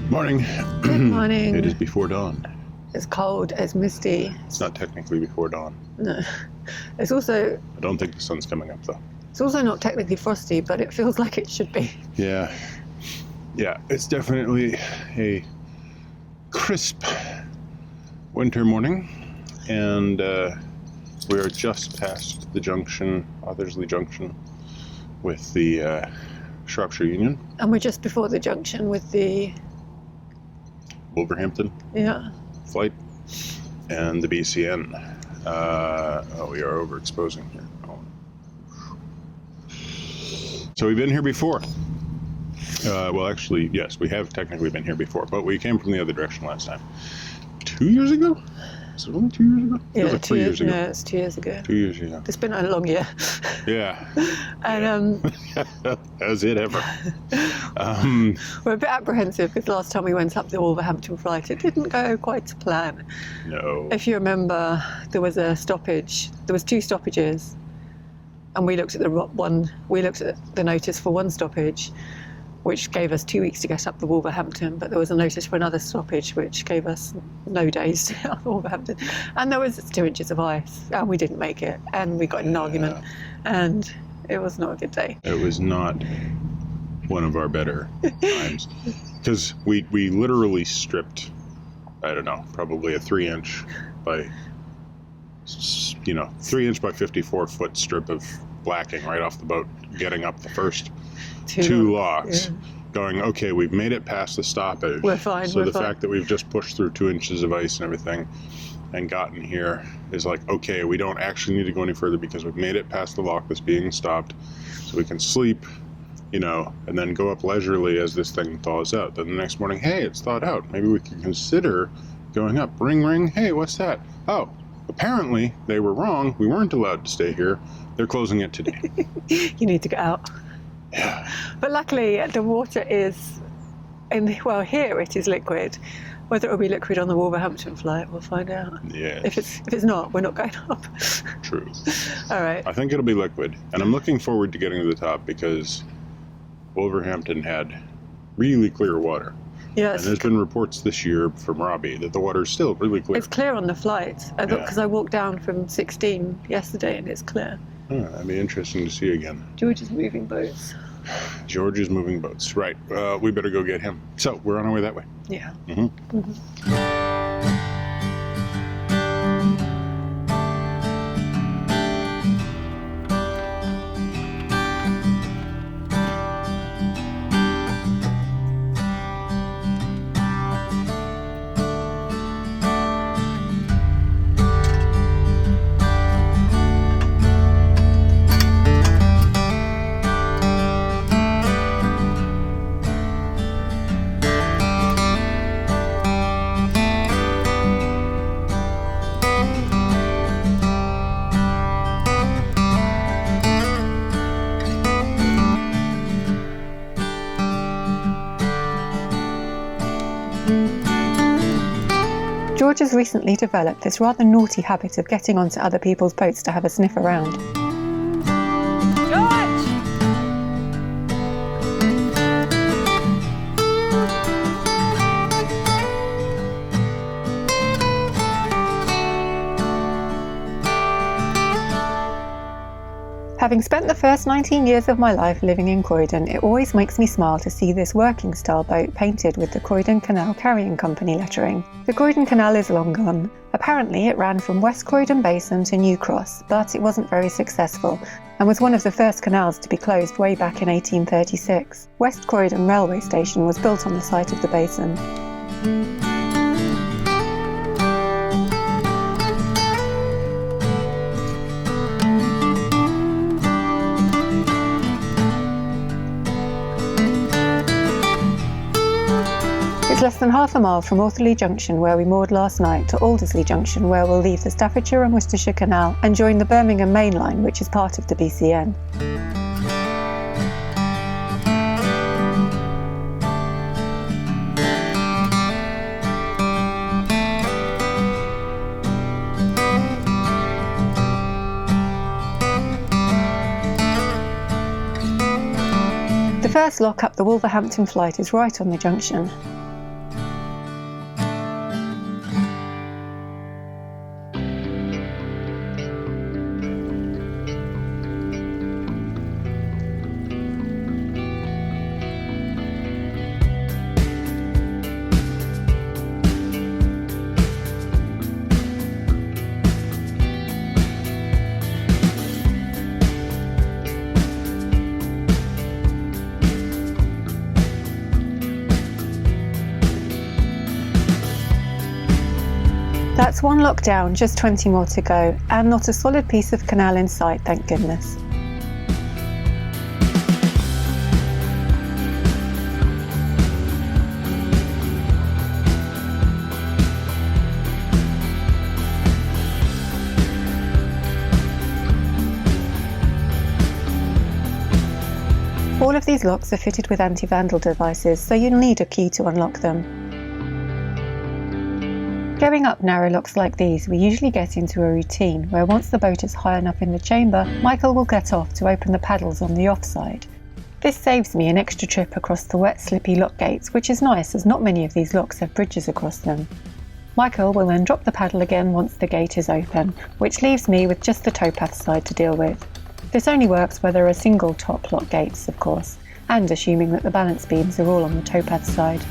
Morning. Good morning. It is before dawn. It's cold, it's misty. It's not technically before dawn. No. It's also... I don't think the sun's coming up, though. It's also not technically frosty, but it feels like it should be. Yeah. Yeah, it's definitely a crisp winter morning. And we are just past the junction, Othersley Junction, with the Shropshire Union. And we're just before the junction with the... Wolverhampton flight and the BCN. We are overexposing here. So we've been here before. Well, actually, yes, we have technically been here before, but we came from the other direction last time. 2 years ago? Was it only 2 years ago? Yeah, like 2 years ago. No, it's 2 years ago. 2 years ago. It's been a long year. Yeah. And Has it ever? we're a bit apprehensive because last time we went up the Wolverhampton flight, it didn't go quite to plan. No. If you remember, there was a stoppage. There was 2 stoppages, and we looked at the notice for one stoppage, which gave us 2 weeks to get up the Wolverhampton, but there was a notice for another stoppage, which gave us no days to get up the Wolverhampton. And there was 2 inches of ice, and we didn't make it, and we got in an argument, and it was not a good day. It was not one of our better times, because we literally stripped, I don't know, probably a 3-inch by 3-inch by 54-foot strip of blacking right off the boat, getting up the first two locks, going, okay, we've made it past the stoppage. We're fine. So the fact that we've just pushed through 2 inches of ice and everything and gotten here is like, okay, we don't actually need to go any further because we've made it past the lock that's being stopped, so we can sleep, and then go up leisurely as this thing thaws out. Then the next morning, hey, it's thawed out. Maybe we can consider going up. Ring, ring. Hey, what's that? Oh, apparently they were wrong. We weren't allowed to stay here. They're closing it today. You need to get out. Yeah. But luckily the water is, here it is liquid. Whether it will be liquid on the Wolverhampton flight, we'll find out. Yeah. If it's not, we're not going up. True. All right. I think it'll be liquid. And I'm looking forward to getting to the top because Wolverhampton had really clear water. Yes. And there's been reports this year from Robbie that the water's still really clear. It's clear on the flight. Because I walked down from 16 yesterday and it's clear. Oh, that'd be interesting to see again. George is moving boats. George is moving boats. Right. We better go get him. So we're on our way that way. Yeah. Mm-hmm. Mm-hmm. George has recently developed this rather naughty habit of getting onto other people's boats to have a sniff around. George! Having spent the first 19 years of my life living in Croydon, it always makes me smile to see this working style boat painted with the Croydon Canal Carrying Company lettering. The Croydon Canal is long gone. Apparently it ran from West Croydon Basin to New Cross, but it wasn't very successful and was one of the first canals to be closed way back in 1836. West Croydon Railway Station was built on the site of the basin. It's less than half a mile from Othersley Junction, where we moored last night, to Aldersley Junction, where we'll leave the Staffordshire and Worcestershire Canal and join the Birmingham Main Line, which is part of the BCN. The first lock up the Wolverhampton flight is right on the junction. That's one lock down, just 20 more to go, and not a solid piece of canal in sight, thank goodness. All of these locks are fitted with anti-vandal devices, so you'll need a key to unlock them. Going up narrow locks like these, we usually get into a routine where once the boat is high enough in the chamber, Michael will get off to open the paddles on the offside. This saves me an extra trip across the wet, slippy lock gates, which is nice as not many of these locks have bridges across them. Michael will then drop the paddle again once the gate is open, which leaves me with just the towpath side to deal with. This only works where there are single top lock gates, of course, and assuming that the balance beams are all on the towpath side.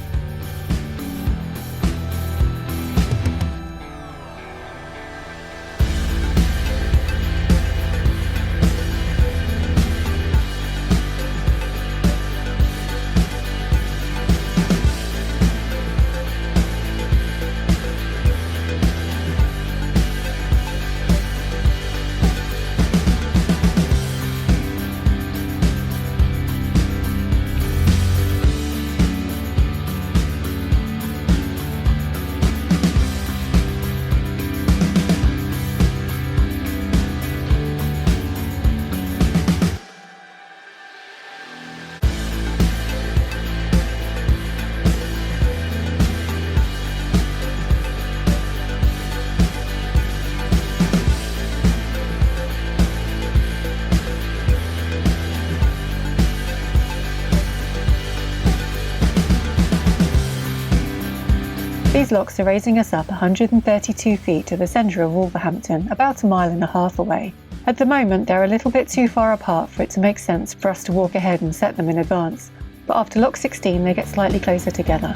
These locks are raising us up 132 feet to the centre of Wolverhampton, about 1.5 miles away. At the moment they're a little bit too far apart for it to make sense for us to walk ahead and set them in advance, but after lock 16 they get slightly closer together.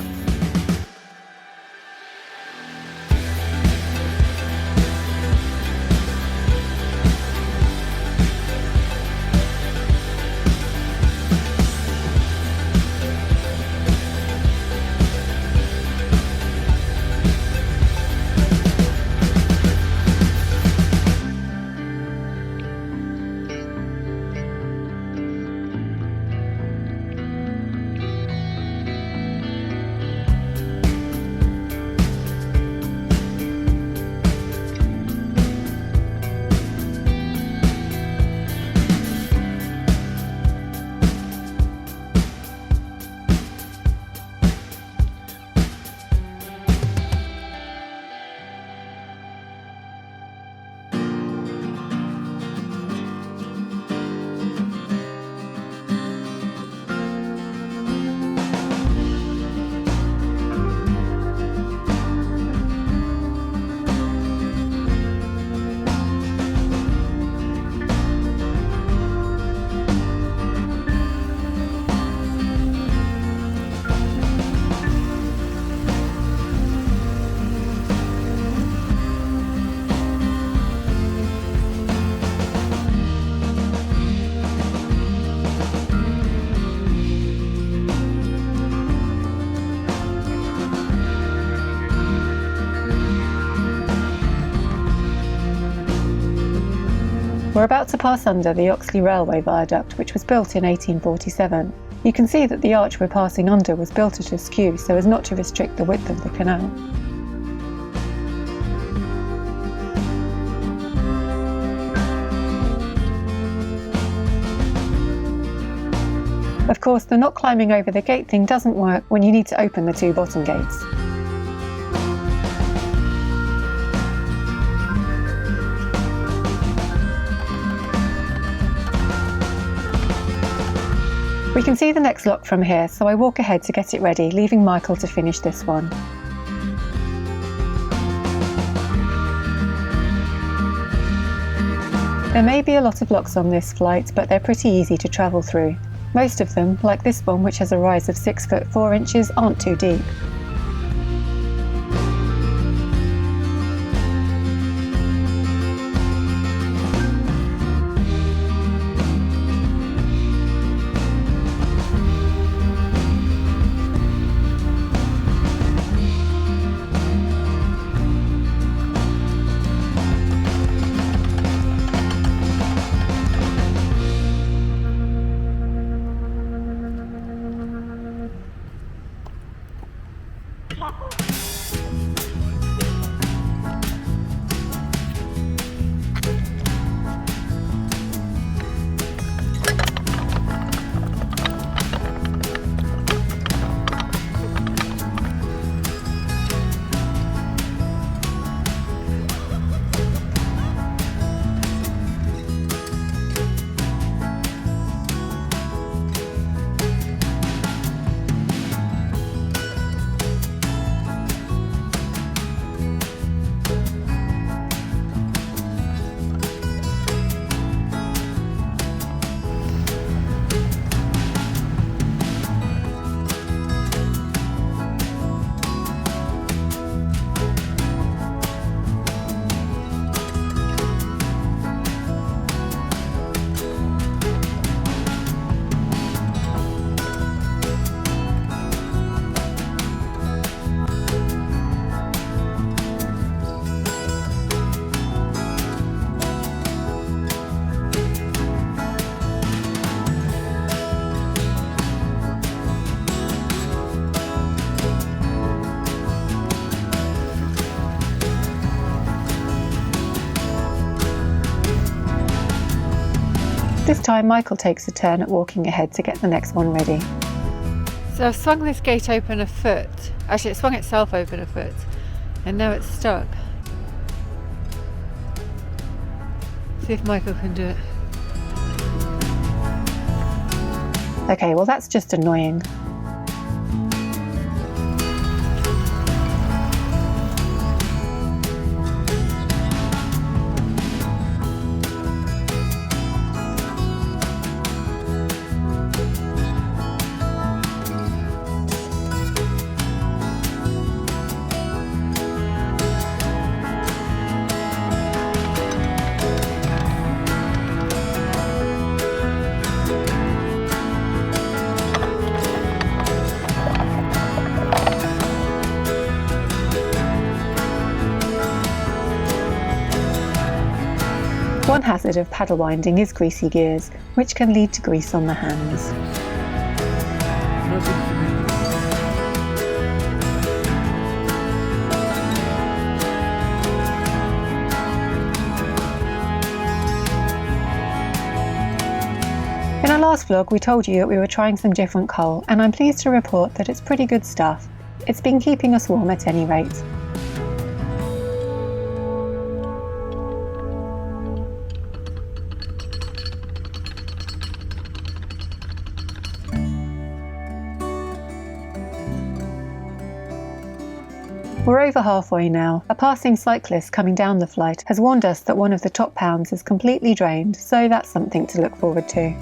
We're about to pass under the Oxley Railway Viaduct, which was built in 1847. You can see that the arch we're passing under was built at askew so as not to restrict the width of the canal. Of course, the not climbing over the gate thing doesn't work when you need to open the two bottom gates. We can see the next lock from here, so I walk ahead to get it ready, leaving Michael to finish this one. There may be a lot of locks on this flight, but they're pretty easy to travel through. Most of them, like this one which has a rise of 6 foot 4 inches, aren't too deep. time Michael takes a turn at walking ahead to get the next one ready. So I've swung this gate open a foot. Actually, it swung itself open a foot, and now it's stuck. See if Michael can do it. Okay, well that's just annoying. One hazard of paddle winding is greasy gears, which can lead to grease on the hands. In our last vlog we told you that we were trying some different coal, and I'm pleased to report that it's pretty good stuff. It's been keeping us warm at any rate. We're over halfway now. A passing cyclist coming down the flight has warned us that one of the top pounds is completely drained, so that's something to look forward to.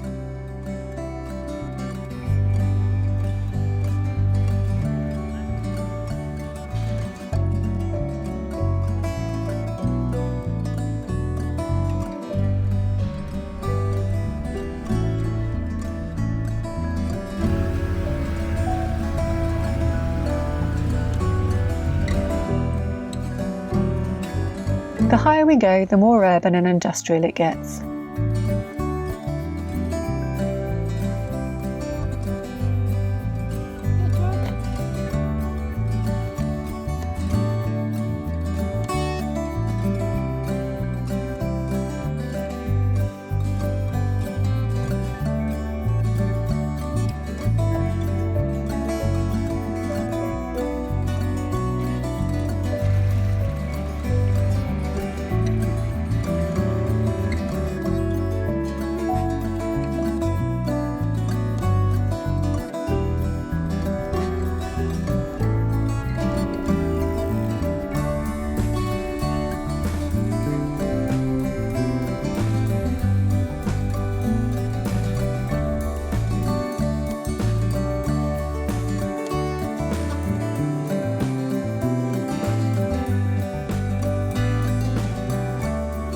The higher we go, the more urban and industrial it gets.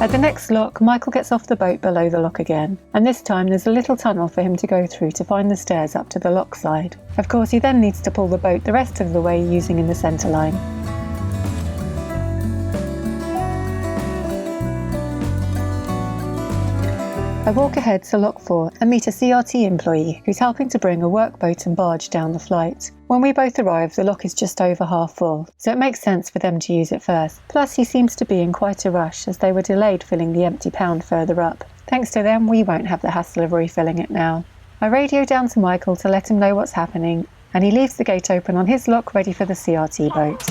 At the next lock, Michael gets off the boat below the lock again, and this time there's a little tunnel for him to go through to find the stairs up to the lock side. Of course, he then needs to pull the boat the rest of the way using in the centre line. I walk ahead to lock 4 and meet a CRT employee who's helping to bring a workboat and barge down the flight. When we both arrive, the lock is just over half full, so it makes sense for them to use it first. Plus, he seems to be in quite a rush as they were delayed filling the empty pound further up. Thanks to them, we won't have the hassle of refilling it now. I radio down to Michael to let him know what's happening, and he leaves the gate open on his lock ready for the CRT boat.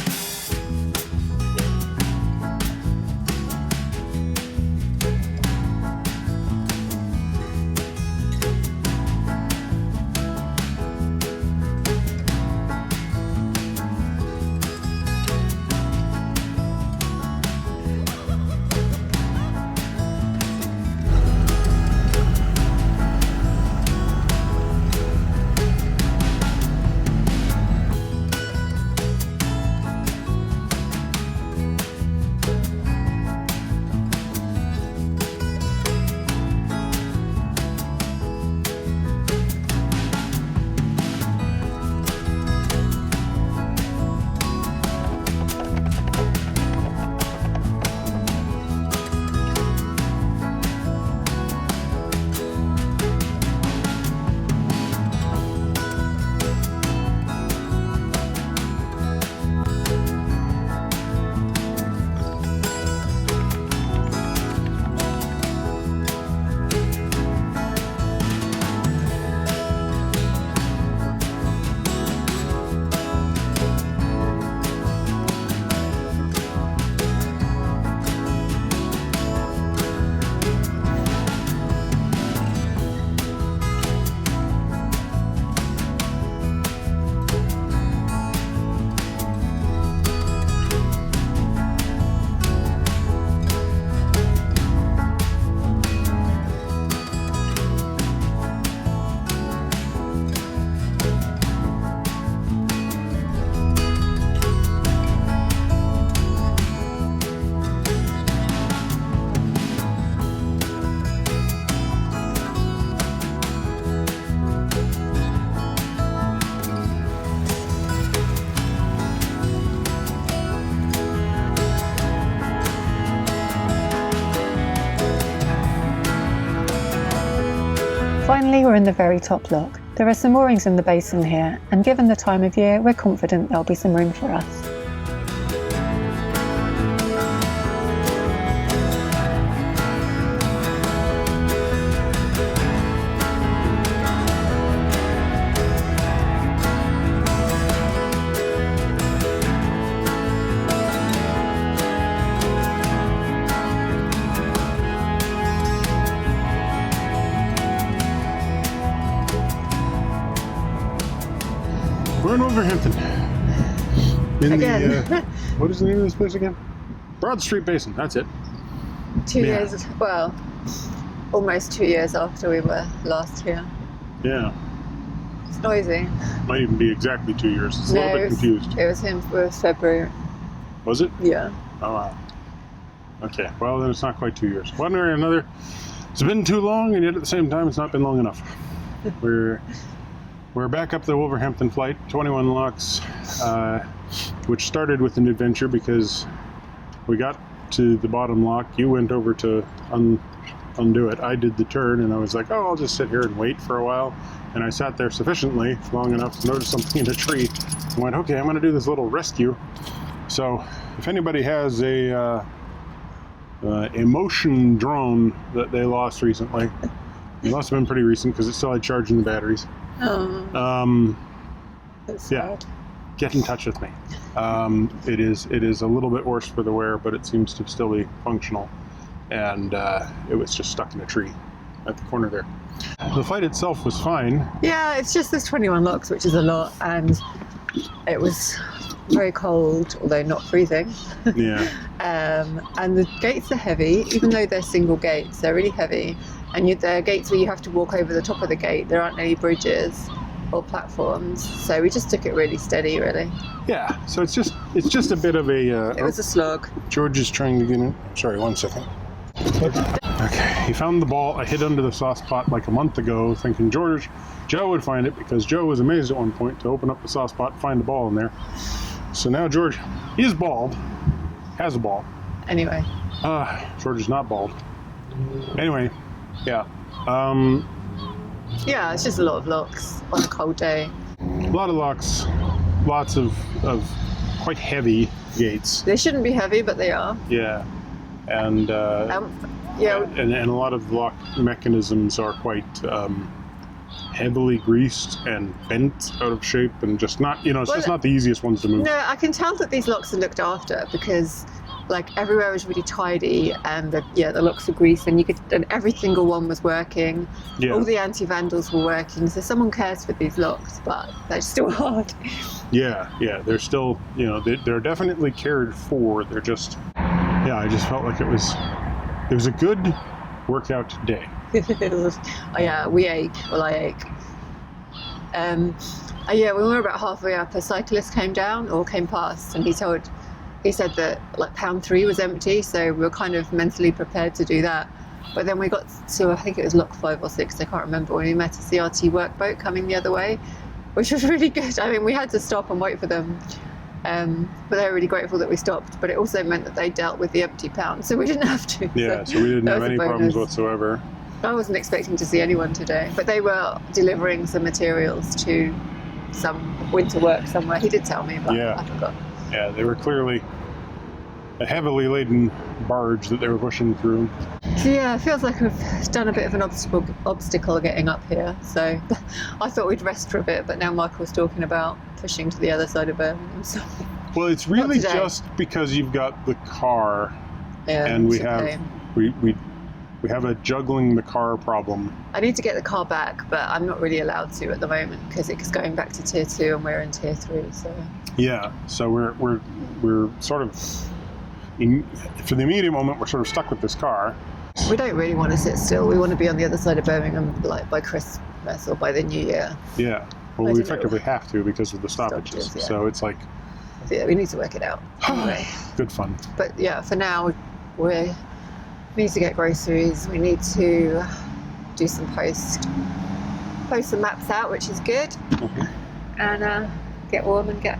Finally, we're in the very top lock. There are some moorings in the basin here, and given the time of year, we're confident there'll be some room for us. We're in Wolverhampton. Again. What is the name of this place again? Broad Street Basin, that's it. 2 years, well, almost 2 years after we were last here. Yeah. It's noisy. Might even be exactly 2 years. It's a little bit confused. It was February. Was it? Yeah. Oh, wow. Okay, well, then it's not quite 2 years. One way or another, it's been too long, and yet at the same time, it's not been long enough. We're back up the Wolverhampton flight, 21 locks, which started with an adventure because we got to the bottom lock. You went over to undo it. I did the turn, and I was like, oh, I'll just sit here and wait for a while. And I sat there sufficiently long enough to notice something in a tree and went, okay, I'm going to do this little rescue. So if anybody has a motion drone that they lost recently, it must have been pretty recent because it still had charging the batteries. That's yeah, sad. get in touch with me. It is a little bit worse for the wear, but it seems to still be functional. And it was just stuck in a tree at the corner there. The flight itself was fine. Yeah, it's just there's 21 locks, which is a lot, and it was very cold, although not freezing. Yeah. And the gates are heavy, even though they're single gates, they're really heavy. And they're gates where you have to walk over the top of the gate. There aren't any bridges or platforms, so we just took it really steady, really. Yeah. So it's just a bit of a. It was a slog. George is trying to get in. Sorry, 1 second. Okay, he found the ball. I hid under the sauce pot like a month ago, thinking Joe would find it because Joe was amazed at one point to open up the sauce pot and find the ball in there. So now George is bald, has a ball. Anyway. George is not bald. Anyway, yeah. Yeah, it's just a lot of locks on a cold day. A lot of locks, lots of quite heavy gates. They shouldn't be heavy, but they are. Yeah, and yeah. and a lot of the lock mechanisms are quite heavily greased and bent out of shape, and just not, it's just not the easiest ones to move. No, I can tell that these locks are looked after because, like, everywhere was really tidy, and the locks were greased, and and every single one was working. Yeah. All the anti-vandals were working, so someone cares for these locks, but they're still hard. Yeah, they're still, they're definitely cared for. They're just, I just felt like it was a good workout day. We ache. Well, I ache. When we were about halfway up, a cyclist came past, and he said that like pound 3 was empty, so we were kind of mentally prepared to do that. But then we got to, I think it was lock 5 or 6, I can't remember, when we met a CRT workboat coming the other way, which was really good. I mean, we had to stop and wait for them, but they were really grateful that we stopped. But it also meant that they dealt with the empty pound, so we didn't have to. Yeah, so we didn't have any problems whatsoever. I wasn't expecting to see anyone today, but they were delivering some materials to some winter work somewhere. He did tell me, but I forgot. Yeah, they were clearly a heavily laden barge that they were pushing through. So yeah, it feels like we've done a bit of an obstacle getting up here. So I thought we'd rest for a bit, but now Michael's talking about pushing to the other side of Birmingham. So well, it's really just because you've got the car, and we have a juggling the car problem. I need to get the car back, but I'm not really allowed to at the moment because it's going back to tier 2 and we're in tier 3. So yeah, so we're sort of for the immediate moment we're sort of stuck with this car. We don't really want to sit still. We want to be on the other side of Birmingham, like by Christmas or by the New Year. Yeah, well, we effectively have to because of the stoppages. Yeah. So it's like, yeah, we need to work it out. Anyway. Good fun. But yeah, for now we need to get groceries. We need to do some post some maps out, which is good, and get warm and get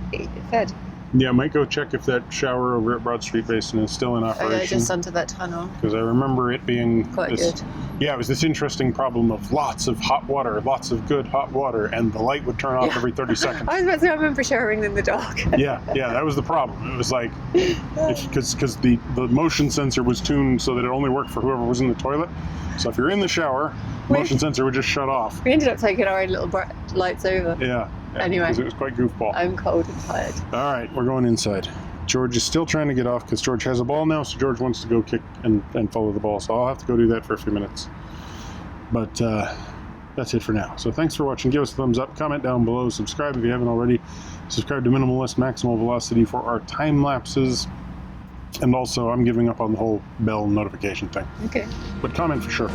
fed. Yeah, I might go check if that shower over at Broad Street Basin is still in Oh, operation. yeah, just under that tunnel. Because I remember it being Quite good. Yeah, it was this interesting problem of lots of hot water, lots of good hot water, and the light would turn off every 30 seconds. I was about to say, I remember showering in the dark. Yeah, that was the problem. It was like, because the motion sensor was tuned so that it only worked for whoever was in the toilet. So if you're in the shower, motion sensor would just shut off. We ended up taking our own little lights over. Yeah. Anyway. Because it was quite goofball. I'm cold and tired. All right, we're going inside. George is still trying to get off because George has a ball now, so George wants to go kick and follow the ball. So I'll have to go do that for a few minutes. But that's it for now. So thanks for watching. Give us a thumbs up, comment down below, subscribe if you haven't already. Subscribe to Minimalist Maximal Velocity for our time lapses. And also, I'm giving up on the whole bell notification thing. Okay. But comment for sure.